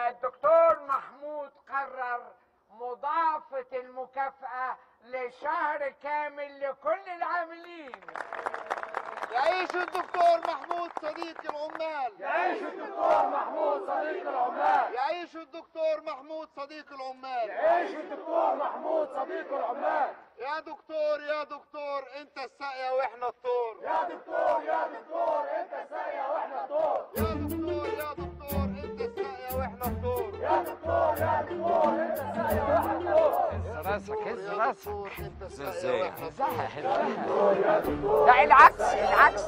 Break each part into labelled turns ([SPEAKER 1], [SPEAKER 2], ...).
[SPEAKER 1] الدكتور محمود قرر مضاعفة المكافأة لشهر كامل لكل العاملين.
[SPEAKER 2] يعيش الدكتور محمود صديق العمال.
[SPEAKER 1] يعيش الدكتور محمود صديق العمال.
[SPEAKER 2] يعيش الدكتور محمود صديق العمال.
[SPEAKER 1] يعيش الدكتور محمود صديق العمال.
[SPEAKER 2] يا دكتور يا دكتور انت الساقية واحنا الطور.
[SPEAKER 1] يا دكتور يا دكتور انت الساقية واحنا الطور.
[SPEAKER 2] يا دكتور يا دكتور انت الساقية واحنا الطور.
[SPEAKER 1] يا دكتور يا دكتور انت الساقية واحنا الطور. هز راسك هز راسك.
[SPEAKER 2] ازاي؟
[SPEAKER 1] لا العكس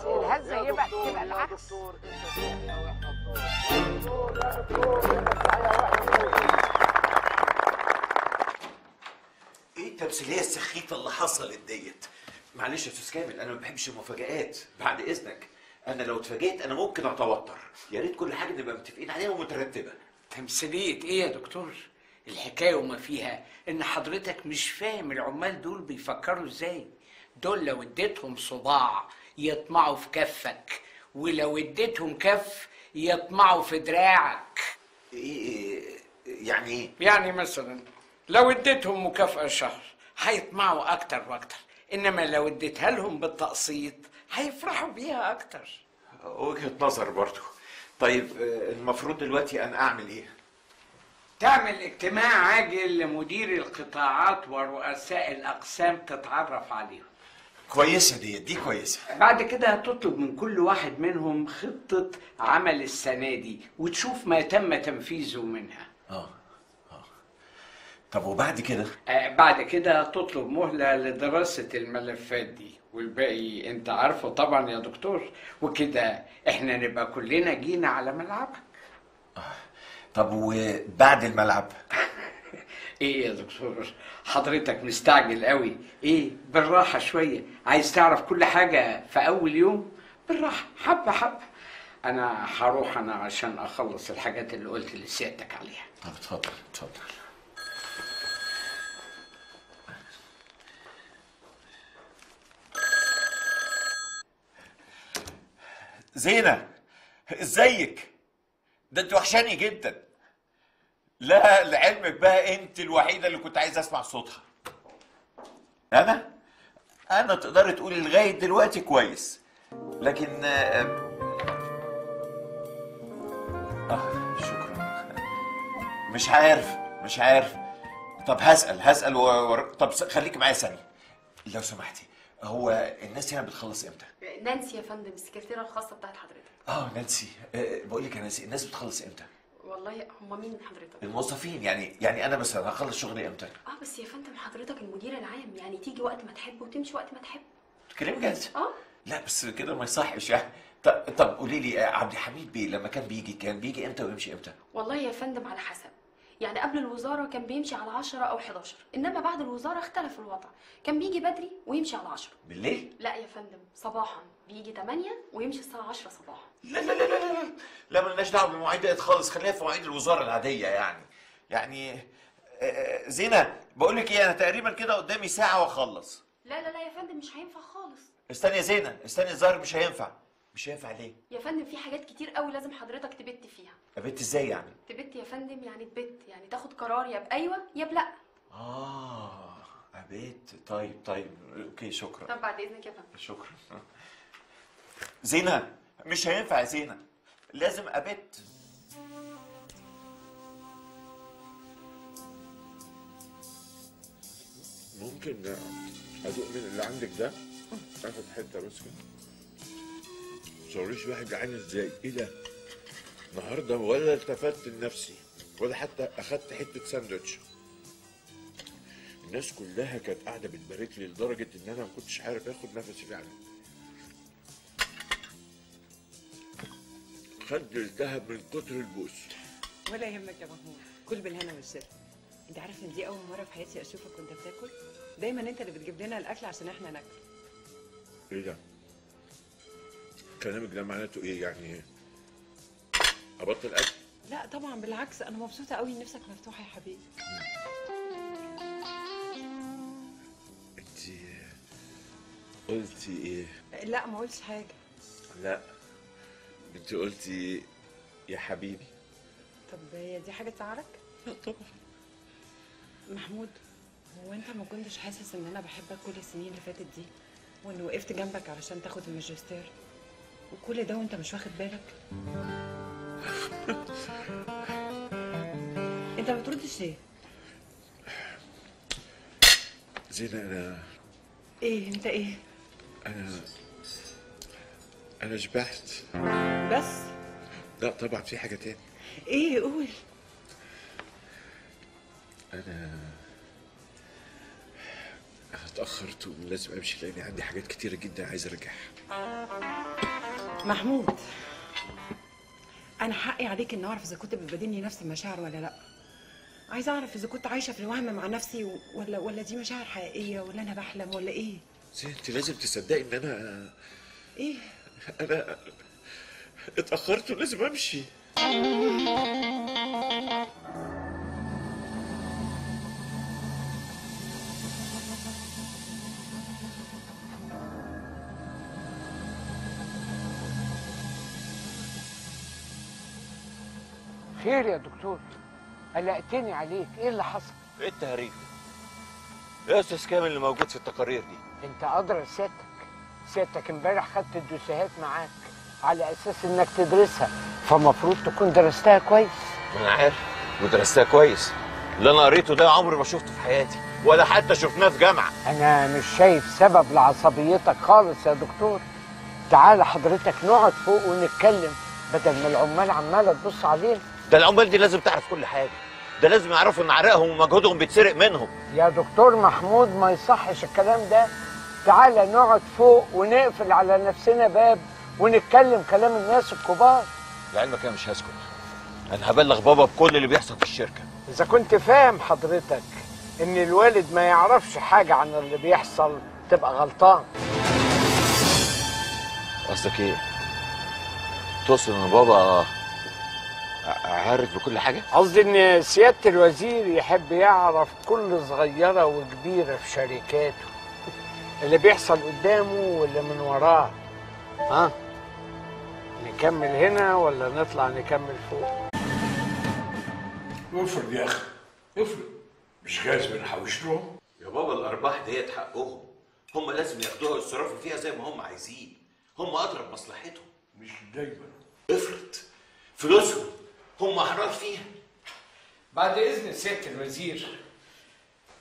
[SPEAKER 1] الهزة يبقى العكس.
[SPEAKER 3] ايه التمثيليه السخيفه اللي حصلت ديت؟ معلش يا استاذ كامل، انا ما بحبش المفاجآت، بعد اذنك. انا لو اتفاجئت انا ممكن اتوتر، يا ريت كل حاجه نبقى متفقين عليها ومترتبه.
[SPEAKER 4] تمثيليه ايه يا دكتور؟ الحكايه وما فيها ان حضرتك مش فاهم العمال دول بيفكروا ازاي. دول لو اديتهم صباع يطمعوا في كفك، ولو اديتهم كف يطمعوا في دراعك.
[SPEAKER 3] ايه يعني ايه؟
[SPEAKER 4] يعني مثلا لو اديتهم مكافأة شهر هيطمعوا اكتر واكتر، انما لو اديتها لهم بالتقسيط هيفرحوا بيها اكتر.
[SPEAKER 3] وجهه نظر برضو. طيب المفروض دلوقتي انا اعمل ايه؟
[SPEAKER 4] تعمل اجتماع عاجل لمدير القطاعات ورؤساء الاقسام تتعرف عليهم.
[SPEAKER 3] كويسه دي كويسه.
[SPEAKER 4] بعد كده هتطلب من كل واحد منهم خطة عمل السنة دي وتشوف ما تم تنفيذه منها.
[SPEAKER 3] طب وبعد كده؟
[SPEAKER 4] بعد كده تطلب مهلة لدراسة الملفات دي، والباقي انت عارفه طبعا يا دكتور، وكده احنا نبقى كلنا جينا على ملعبك.
[SPEAKER 3] طب وبعد الملعب؟
[SPEAKER 4] ايه يا دكتور حضرتك مستعجل قوي؟ ايه بالراحة شوية، عايز تعرف كل حاجة في اول يوم؟ بالراحة حبة حبة. انا هروح عشان اخلص الحاجات اللي قلت لسيادتك عليها.
[SPEAKER 3] طب اتفضل. زينة، ازيك؟ ده انت وحشاني جدا. لا لعلمك بقى انت الوحيده اللي كنت عايز اسمع صوتها. انا تقدري تقولي لغايه دلوقتي كويس، لكن شكرا. مش عارف. طب هسأل طب خليكي معايا ثانيه لو سمحتي. هو الناس هنا بتخلص امتى؟
[SPEAKER 5] نانسي يا فندم، السكرتيره الخاصه بتاعت حضرتك.
[SPEAKER 3] نانسي. بقول لك يا نانسي، الناس بتخلص امتى؟
[SPEAKER 5] والله هم مين حضرتك؟
[SPEAKER 3] الموظفين. يعني انا مثلا هخلص شغلي امتى؟
[SPEAKER 5] بس يا فندم حضرتك المدير العام، يعني تيجي وقت ما تحب وتمشي وقت ما تحب.
[SPEAKER 3] تتكلمي جد؟ لا بس كده ما يصحش يعني. طب قولي لي عبد الحميد بيه لما كان بيجي امتى ويمشي امتى؟
[SPEAKER 5] والله يا فندم على حسب، يعني قبل الوزاره كان بيمشي على 10 أو 11، انما بعد الوزاره اختلف الوضع، كان بيجي بدري ويمشي على 10
[SPEAKER 3] بالليل.
[SPEAKER 5] لا يا فندم صباحا، بيجي 8 ويمشي الساعه 10 صباحا.
[SPEAKER 3] لا مالناش دعوه بالمواعيد ديت خالص، خليها في مواعيد الوزاره العاديه يعني زينه بقول لك ايه، انا تقريبا كده قدامي ساعه واخلص.
[SPEAKER 5] لا يا فندم مش هينفع خالص.
[SPEAKER 3] استني يا زينه، الظاهر مش هينفع ليه؟
[SPEAKER 5] يا فندم في حاجات كتير قوي لازم حضرتك تبت فيها.
[SPEAKER 3] ابت ازاي يعني؟
[SPEAKER 5] تبت يا فندم يعني تبت، يعني تاخد قرار يا بايوه يا بلا.
[SPEAKER 3] ابت. طيب اوكي شكرا.
[SPEAKER 5] طب بعد اذنك يا فندم.
[SPEAKER 3] شكرا. زينه مش هينفع يا زينه، لازم ابت.
[SPEAKER 6] ممكن ادوق من اللي عندك ده؟ اخد حته بس كده. متصوريش الواحد جعان ازاي؟ ايه ده؟ النهارده ولا التفت لنفسي ولا حتى اخدت حته ساندوتش. الناس كلها كانت قاعده بتبارك لي لدرجه ان انا ما كنتش عارف اخد نفسي فعلا. خد التهب من كتر البوس.
[SPEAKER 7] ولا يهمك يا محمود، كل بالهنا والشفا. انت عارف ان دي اول مره في حياتي اشوفك وانت بتاكل؟ دايما انت اللي بتجيب لنا الاكل عشان احنا ناكل.
[SPEAKER 6] ايه ده؟ كلامك ده معناته ايه يعني؟ ابطل اكل؟
[SPEAKER 7] لا طبعا بالعكس، انا مبسوطه قوي ان نفسك مفتوحه يا حبيبي.
[SPEAKER 6] انت قلتي ايه؟
[SPEAKER 7] لا ما قلتش حاجه.
[SPEAKER 6] لا انت قلتي يا حبيبي.
[SPEAKER 7] طب هي دي حاجه تزعلك؟
[SPEAKER 6] لا طبعا.
[SPEAKER 7] محمود، هو انت ما كنتش حاسس ان انا بحبك كل السنين اللي فاتت دي، واني وقفت جنبك علشان تاخد الماجستير، وكل ده وانت مش واخد بالك؟ انت ما بتردش ليه؟
[SPEAKER 6] زينة
[SPEAKER 7] ايه انت ايه؟
[SPEAKER 6] أنا شبعت.
[SPEAKER 7] بس
[SPEAKER 6] لا طبعا في حاجة تاني.
[SPEAKER 7] ايه؟ قول.
[SPEAKER 6] أنا اتأخرت ولازم أمشي لأني عندي حاجات كتيرة جدا عايز أرجعها.
[SPEAKER 7] محمود، انا حقي عليك اني اعرف اذا كنت بتبادلني نفس المشاعر ولا لا. عايزه اعرف اذا كنت عايشه في الوهم مع نفسي ولا دي مشاعر حقيقيه، ولا انا بحلم، ولا ايه؟
[SPEAKER 6] زين أنت لازم تصدقي إن أنا
[SPEAKER 7] ايه؟
[SPEAKER 6] أنا اتأخرت ولازم أمشي.
[SPEAKER 4] خير يا دكتور؟ قلقتني عليك، ايه اللي حصل؟
[SPEAKER 3] ايه التهريج ده؟ يا استاذ كامل اللي موجود في التقارير دي
[SPEAKER 4] انت ادرى سيادتك امبارح خدت الدوسيهات معاك على اساس انك تدرسها، فمفروض تكون درستها كويس.
[SPEAKER 3] ما انا عارف ودرستها كويس. اللي انا قريته ده عمري ما شفته في حياتي، ولا حتى شفناه في جامعه.
[SPEAKER 4] انا مش شايف سبب لعصبيتك خالص يا دكتور. تعال حضرتك نقعد فوق ونتكلم بدل ما العمال عماله تبص علينا.
[SPEAKER 3] ده العمال دي لازم تعرف كل حاجه، ده لازم يعرفوا ان عرقهم ومجهودهم بيتسرق منهم.
[SPEAKER 4] يا دكتور محمود ما يصحش الكلام ده. تعال نقعد فوق ونقفل على نفسنا باب ونتكلم كلام الناس الكبار.
[SPEAKER 3] لعلمك انا مش هسكت، انا هبلغ بابا بكل اللي بيحصل في الشركه.
[SPEAKER 4] اذا كنت فاهم حضرتك ان الوالد ما يعرفش حاجه عن اللي بيحصل تبقى غلطان.
[SPEAKER 3] قصدك ايه؟ تقصد ان بابا عارف بكل حاجه؟
[SPEAKER 4] قصدي ان سياده الوزير يحب يعرف كل صغيره وكبيره في شركاته، اللي بيحصل قدامه واللي من وراه. ها؟ نكمل هنا ولا نطلع نكمل فوق؟
[SPEAKER 8] افرض يا اخي، افرض مش جايز بنحوش لهم.
[SPEAKER 3] يا بابا الارباح ديت حقهم، هم لازم ياخدوها ويتصرفوا فيها زي ما هم عايزين، هم اقرب مصلحتهم.
[SPEAKER 8] مش دايما.
[SPEAKER 3] افرض فلوسهم هم احرار فيها.
[SPEAKER 4] بعد اذن سياده الوزير،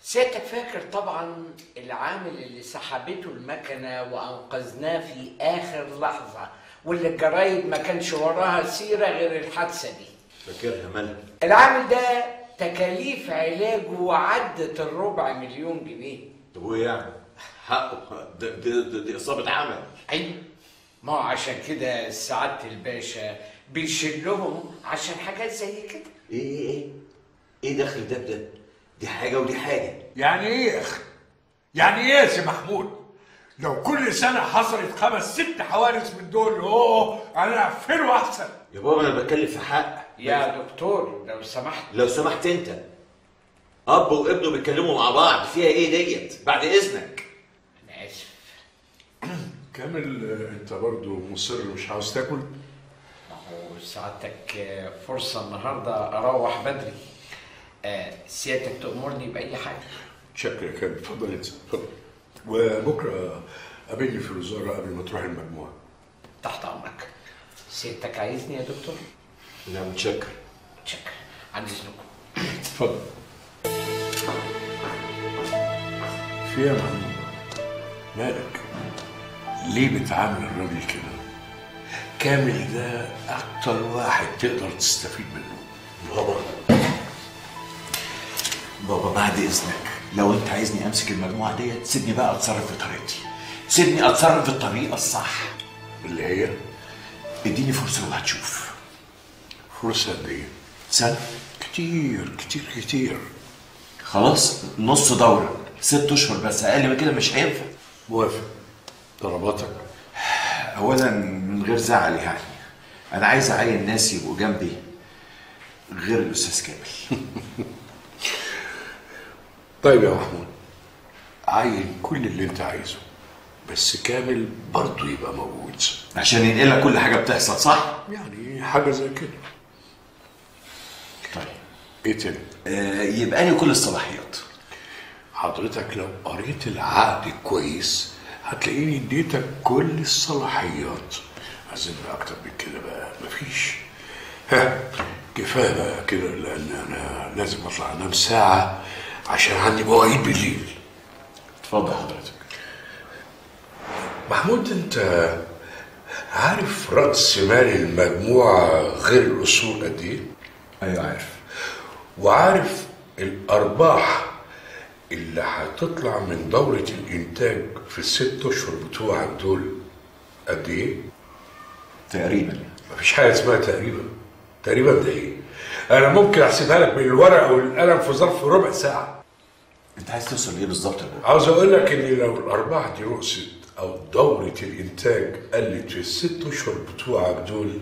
[SPEAKER 4] سيادتك فاكر طبعا العامل اللي سحبته المكنه وانقذناه في اخر لحظه، واللي الجرايد ما كانش وراها سيره غير الحادثه دي.
[SPEAKER 3] فاكرها مالها؟
[SPEAKER 4] العامل ده تكاليف علاجه عدت ال250,000 جنيه.
[SPEAKER 3] طب وايه يعني؟ حقه، دي اصابه عمل.
[SPEAKER 4] ايوه، ما هو عشان كده سعاده الباشا بيشيلهم عشان حاجات زي كده.
[SPEAKER 3] ايه دخل ده بده؟ دي حاجه ودي حاجه.
[SPEAKER 8] يعني ايه يا اخي؟ يعني ايه يا سي محمود؟ لو كل سنه حصلت 5 6 حوادث من دول انا اقفله احسن.
[SPEAKER 3] يا بابا انا بتكلم في حق.
[SPEAKER 4] يا دكتور لو سمحت.
[SPEAKER 3] لو سمحت انت، اب وابنه بيتكلموا مع بعض، فيها ايه ديت؟ بعد اذنك.
[SPEAKER 4] انا اسف.
[SPEAKER 8] كامل انت برضو مصر مش عاوز تاكل؟
[SPEAKER 4] سعادتك فرصه النهارده اروح بدري. سيادتك تأمرني بأي حاجة.
[SPEAKER 8] شكرا يا كامل، اتفضل انت اتفضل. وبكره قابلني في الوزاره قبل ما تروح المجموعه.
[SPEAKER 4] تحت أمرك. سيادتك عايزني يا دكتور؟
[SPEAKER 3] لا متشكر.
[SPEAKER 4] متشكر، عن إذنكم.
[SPEAKER 8] اتفضل. في يا محمود؟ مالك؟ ليه بتعامل الراجل كده؟ كامل ده أكتر واحد تقدر تستفيد منه.
[SPEAKER 3] بابا بعد اذنك، لو انت عايزني امسك المجموعه ديت سيبني بقى اتصرف بطريقتي، سيبني اتصرف بالطريقه الصح.
[SPEAKER 8] اللي هي؟
[SPEAKER 3] اديني فرصه وهتشوف.
[SPEAKER 8] فرصه قد ايه؟
[SPEAKER 3] سنه.
[SPEAKER 8] كتير كتير كتير.
[SPEAKER 3] خلاص نص دوره، 6 اشهر بس، اقل من كده مش هينفع.
[SPEAKER 8] موافق. طلباتك؟
[SPEAKER 3] اولا من غير زعل يعني، انا عايز اعين ناس يبقوا جنبي غير الاستاذ كامل.
[SPEAKER 8] طيب يا محمود، عين كل اللي انت عايزه، بس كامل برضه يبقى موجود
[SPEAKER 3] عشان ينقلك كل حاجه بتحصل، صح؟
[SPEAKER 8] يعني حاجه زي كده. طيب ايه تاني؟
[SPEAKER 3] يبقى لي كل الصلاحيات.
[SPEAKER 8] حضرتك لو قريت العقد كويس هتلاقيني اديتك كل الصلاحيات. عايزين بقى اكتر من كده بقى مفيش. ها كفايه بقى كده، لان انا لازم اطلع انام ساعه عشان عندي مواعيد بالليل.
[SPEAKER 3] اتفضل حضرتك.
[SPEAKER 8] محمود، انت عارف راس مال المجموعه غير الاصول قد ايه؟
[SPEAKER 3] ايوه عارف.
[SPEAKER 8] وعارف الارباح اللي هتطلع من دورة الإنتاج في ال6 أشهر بتوعك دول قد إيه؟
[SPEAKER 3] تقريبا.
[SPEAKER 8] مفيش حاجة اسمها تقريبا. تقريبا ده إيه؟ أنا ممكن أحسبها لك بالورقة والقلم في ظرف ربع ساعة.
[SPEAKER 3] أنت عايز توصل لإيه بالظبط يا بابا؟
[SPEAKER 8] عاوز أقول لك إن لو الأرباح دي رقصت أو دورة الإنتاج قلت في ال6 أشهر بتوعك دول،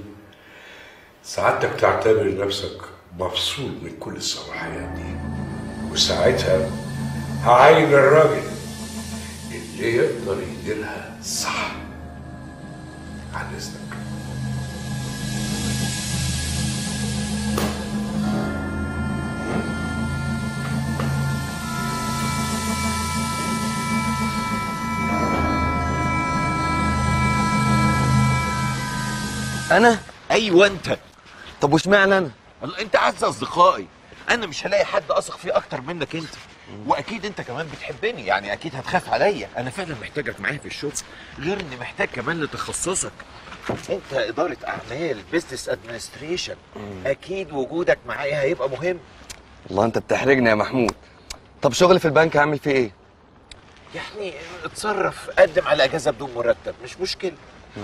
[SPEAKER 8] سعادتك تعتبر نفسك مفصول من كل الصلاحيات دي، وساعتها هعين الراجل اللي يقدر يديرها صح. عن اذنك.
[SPEAKER 3] انا؟ ايوه انت.
[SPEAKER 6] طب واشمعنى انا؟
[SPEAKER 3] انت اعز اصدقائي، انا مش هلاقي حد اثق فيه اكتر منك انت. واكيد انت كمان بتحبني، يعني اكيد هتخاف عليا. انا فعلا محتاجك معايا في الشغل، غير اني محتاج كمان لتخصصك. انت اداره اعمال، بيزنس ادمنستريشن، اكيد وجودك معايا هيبقى مهم.
[SPEAKER 9] والله انت بتحرجني يا محمود. طب شغلي في البنك هعمل فيه ايه؟
[SPEAKER 3] يعني اتصرف، قدم على اجازه بدون مرتب، مش مشكله.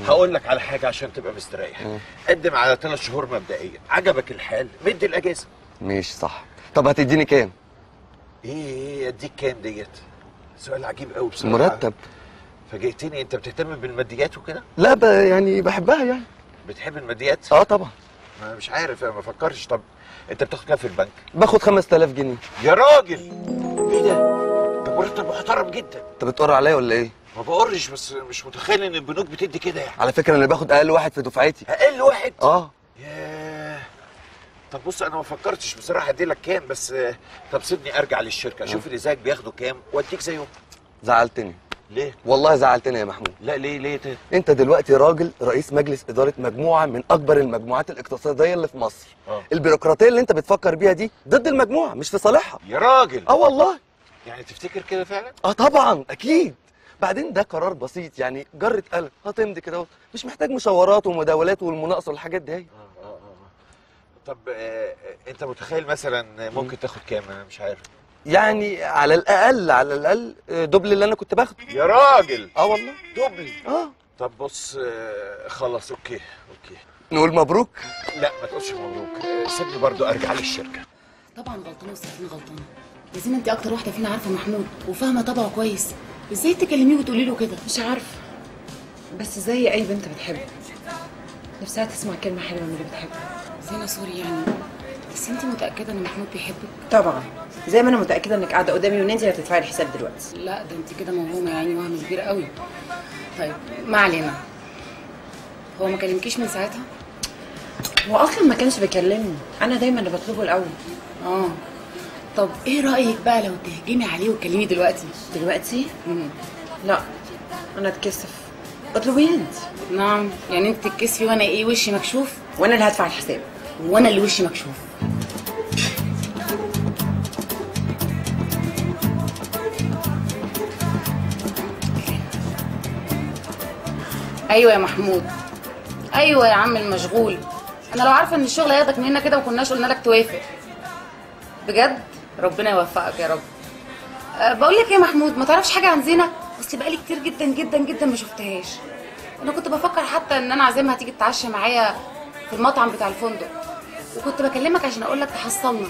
[SPEAKER 3] هقول لك على حاجه عشان تبقى مستريح. قدم على 3 شهور مبدئيا، عجبك الحال مد الاجازه.
[SPEAKER 9] ماشي صح. طب هتديني كام؟
[SPEAKER 3] ايه اديك كام ديت؟ سؤال عجيب قوي بصراحه.
[SPEAKER 9] مرتب.
[SPEAKER 3] فاجئتني. انت بتهتم بالماديات وكده؟
[SPEAKER 9] لا يعني بحبها يعني.
[SPEAKER 3] بتحب الماديات؟
[SPEAKER 9] اه طبعا.
[SPEAKER 3] انا مش عارف، انا ما فكرتش. طب انت بتاخد كام في البنك؟
[SPEAKER 9] باخد 5000 جنيه.
[SPEAKER 3] يا راجل ايه ده؟ ده مرتب محترم جدا.
[SPEAKER 9] انت بتقر عليا ولا ايه؟
[SPEAKER 3] ما بقرش، بس مش متخيل ان البنوك بتدي كده يعني.
[SPEAKER 9] على فكره انا باخد اقل واحد في دفعتي.
[SPEAKER 3] اقل واحد؟
[SPEAKER 9] اه.
[SPEAKER 3] ياه. طب بص، انا ما فكرتش بصراحه ادي لك كام، بس طب سيبني ارجع للشركه اشوف اللي زيك بياخدوا كام واديك زيهم.
[SPEAKER 9] زعلتني.
[SPEAKER 3] ليه؟
[SPEAKER 9] والله زعلتني يا محمود.
[SPEAKER 3] لا ليه تاني؟
[SPEAKER 9] انت دلوقتي راجل رئيس مجلس اداره مجموعه من اكبر المجموعات الاقتصاديه اللي في مصر. البيروقراطيه اللي انت بتفكر بيها دي ضد المجموعه، مش في صالحها.
[SPEAKER 3] يا راجل.
[SPEAKER 9] اه والله.
[SPEAKER 3] يعني تفتكر كده فعلا؟
[SPEAKER 9] اه طبعا اكيد. بعدين ده قرار بسيط، يعني جرة قلم هتمضي كده، مش محتاج مشاورات ومداولات والمناقصه والحاجات دي.
[SPEAKER 3] طب انت متخيل مثلا ممكن تاخد كام؟ انا مش عارف.
[SPEAKER 9] يعني على الاقل دبل اللي انا كنت باخده.
[SPEAKER 3] يا راجل.
[SPEAKER 9] اه والله.
[SPEAKER 3] دبل؟
[SPEAKER 9] اه.
[SPEAKER 3] طب بص، خلاص اوكي.
[SPEAKER 9] نقول مبروك؟
[SPEAKER 3] لا ما تقولش مبروك، سيبني برضو ارجع للشركه.
[SPEAKER 10] طبعا غلطانه وسكينه غلطانه. ياسين انت اكتر واحده فينا عارفه محمود وفاهمه طبعه كويس. ازاي تكلميه وتقولي له كده؟
[SPEAKER 7] مش عارفه، بس زي اي بنت بتحب نفسها تسمع كلمه حلوه من اللي بتحبها.
[SPEAKER 10] زينه سوري يعني، بس انت متاكده ان محمود بيحبك؟
[SPEAKER 7] طبعا، زي ما انا متاكده انك قاعده قدامي وان انت اللي هتدفعي الحساب دلوقتي.
[SPEAKER 10] لا ده انت كده موهومه يعني، وهم كبير قوي. طيب ما علينا. هو ما كلمكيش من ساعتها؟
[SPEAKER 7] هو اصلا ما كانش بيكلمني، انا دايما اللي بطلبه الاول.
[SPEAKER 10] طب ايه رايك بقى لو تهجمي عليه وتكلميه دلوقتي؟
[SPEAKER 7] دلوقتي؟ لا انا اتكسف. اطلبيه انت.
[SPEAKER 10] نعم، يعني انت تتكسفي وانا ايه وشي مكشوف؟
[SPEAKER 7] وانا اللي هدفع الحساب.
[SPEAKER 10] وانا اللي وشي مكشوف. ايوه يا محمود، ايوه يا عم المشغول. انا لو عارفه ان الشغل هياخدك مننا كده ما كناش قلنا لك توافق. بجد ربنا يوفقك يا رب. بقول لك يا محمود، ما تعرفش حاجه عن زينه؟ اصل بقالي كتير جدا جدا جدا ما شفتهاش. انا كنت بفكر حتى ان انا اعزمها تيجي تتعشى معايا في المطعم بتاع الفندق، وكنت بكلمك عشان اقول لك تحصلنا.